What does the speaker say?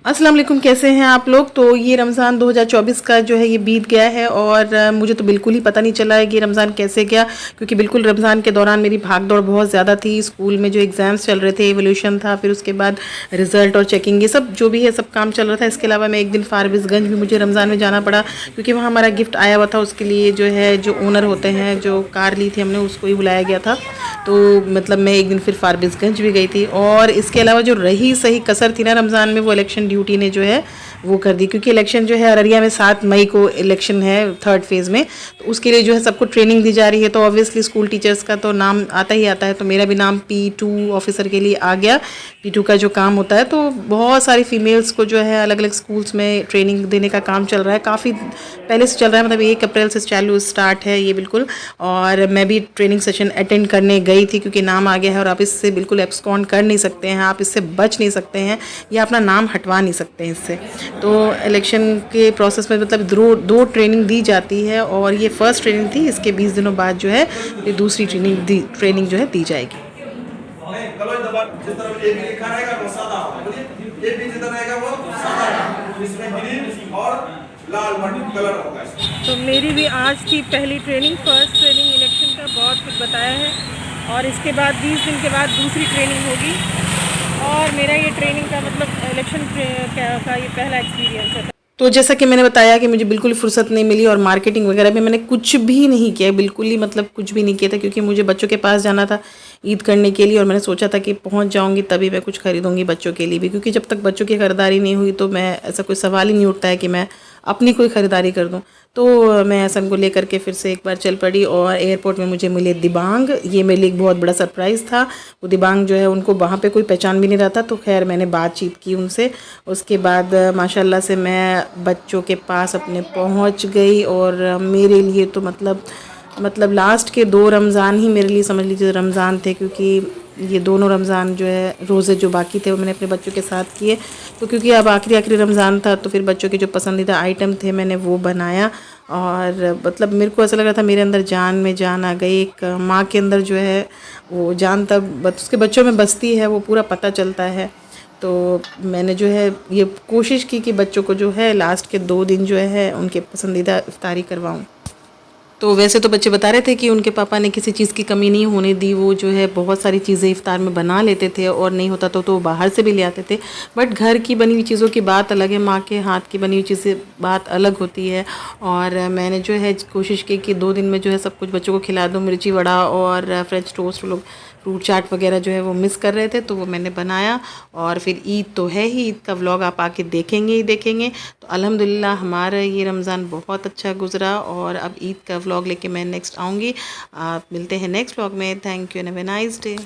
अस्सलाम वालेकुम, कैसे हैं आप लोग। तो ये रमज़ान 2024 का जो है ये बीत गया है और मुझे तो बिल्कुल ही पता नहीं चला है कि रमज़ान कैसे गया, क्योंकि बिल्कुल रमज़ान के दौरान मेरी भाग दौड़ बहुत ज़्यादा थी। स्कूल में जो एग्ज़ाम्स चल रहे थे, एवोल्यूशन था, फिर उसके बाद रिज़ल्ट और चेकिंग, ये सब जो भी है सब काम चल रहा था। इसके अलावा मैं एक दिन फारबिसगंज भी मुझे रमज़ान में जाना पड़ा, क्योंकि वहाँ हमारा गिफ्ट आया हुआ था। उसके लिए जो है जो ओनर होते हैं, जो कार ली थी हमने, उसको ही बुलाया गया था। तो मतलब मैं एक दिन फिर फारबिसगंज भी गई थी। और इसके अलावा जो रही सही कसर थी ना रमज़ान में, वो इलेक्शन ड्यूटी ने जो है वो कर दी, क्योंकि इलेक्शन जो है अररिया में 7 मई को इलेक्शन है 3rd फेज़ में। तो उसके लिए जो है सबको ट्रेनिंग दी जा रही है। तो ऑब्वियसली स्कूल टीचर्स का तो नाम आता ही आता है, तो मेरा भी नाम P2 ऑफिसर के लिए आ गया। P2 का जो काम होता है, तो बहुत सारी फीमेल्स को जो है अलग अलग स्कूल्स में ट्रेनिंग देने का काम चल रहा है। काफ़ी पहले से चल रहा है, मतलब 1 अप्रैल से चालू स्टार्ट है ये बिल्कुल। और मैं भी ट्रेनिंग सेशन अटेंड करने गई थी, क्योंकि नाम आ गया है और आप इससे बिल्कुल एब्सकॉन्ड कर नहीं सकते हैं, आप इससे बच नहीं सकते हैं या अपना नाम हटवा नहीं सकते हैं इससे। तो इलेक्शन के प्रोसेस में मतलब दो ट्रेनिंग दी जाती है, और ये फर्स्ट ट्रेनिंग थी। इसके 20 दिनों बाद जो है ये दूसरी ट्रेनिंग जो है दी जाएगी। तो मेरी भी आज थी पहली ट्रेनिंग, फर्स्ट ट्रेनिंग इलेक्शन का। बहुत कुछ बताया है, और इसके बाद 20 दिन के बाद दूसरी ट्रेनिंग होगी। और मेरा ये ट्रेनिंग का मतलब इलेक्शन का ये पहला एक्सपीरियंस है। तो जैसा कि मैंने बताया कि मुझे बिल्कुल फुर्सत नहीं मिली, और मार्केटिंग वगैरह में मैंने कुछ भी नहीं किया, बिल्कुल ही मतलब कुछ भी नहीं किया था, क्योंकि मुझे बच्चों के पास जाना था ईद करने के लिए। और मैंने सोचा था कि पहुंच जाऊंगी तभी मैं कुछ खरीदूंगी बच्चों के लिए भी, क्योंकि जब तक बच्चों की खरीदारी नहीं हुई तो मैं ऐसा कोई सवाल ही नहीं उठता है कि मैं अपनी कोई ख़रीदारी कर दूं। तो मैं हसन को लेकर के फिर से एक बार चल पड़ी, और एयरपोर्ट में मुझे मिले दिबांग। ये मेरे लिए एक बहुत बड़ा सरप्राइज़ था। वो दिबांग जो है, उनको वहाँ पे कोई पहचान भी नहीं रहा था, तो खैर मैंने बातचीत की उनसे। उसके बाद माशाल्लाह से मैं बच्चों के पास अपने पहुँच गई। और मेरे लिए तो मतलब लास्ट के 2 रमज़ान ही मेरे लिए समझ लीजिए रमज़ान थे, क्योंकि ये दोनों रमज़ान जो है रोज़े जो बाकी थे वो मैंने अपने बच्चों के साथ किए। तो क्योंकि अब आखिरी रमज़ान था, तो फिर बच्चों के जो पसंदीदा आइटम थे मैंने वो बनाया। और मतलब मेरे को ऐसा लग रहा था मेरे अंदर जान में जान आ गई। एक माँ के अंदर जो है वो जान तब उसके बच्चों में बसती है, वो पूरा पता चलता है। तो मैंने जो है ये कोशिश की कि बच्चों को जो है लास्ट के 2 दिन जो है उनके पसंदीदा इफ्तारी करवाऊँ। तो वैसे तो बच्चे बता रहे थे कि उनके पापा ने किसी चीज़ की कमी नहीं होने दी। वो जो है बहुत सारी चीज़ें इफ्तार में बना लेते थे, और नहीं होता तो बाहर से भी ले आते थे। बट घर की बनी हुई चीज़ों की बात अलग है, माँ के हाथ की बनी हुई चीज़ें बात अलग होती है। और मैंने जो है कोशिश की कि 2 दिन में जो है सब कुछ बच्चों को खिला दूँ। मिर्ची वड़ा और फ्रेंच टोस्ट, लोग फ्रूट चाट वगैरह जो है वो मिस कर रहे थे, तो वो मैंने बनाया। और फिर ईद तो है ही, ईद का व्लॉग आप आके देखेंगे ही देखेंगे। तो अल्हम्दुलिल्लाह हमारा ये रमज़ान बहुत अच्छा गुजरा, और अब ईद का व्लॉग लेके मैं नेक्स्ट आऊँगी। आप मिलते हैं नेक्स्ट व्लॉग में। Thank you and have a nice day.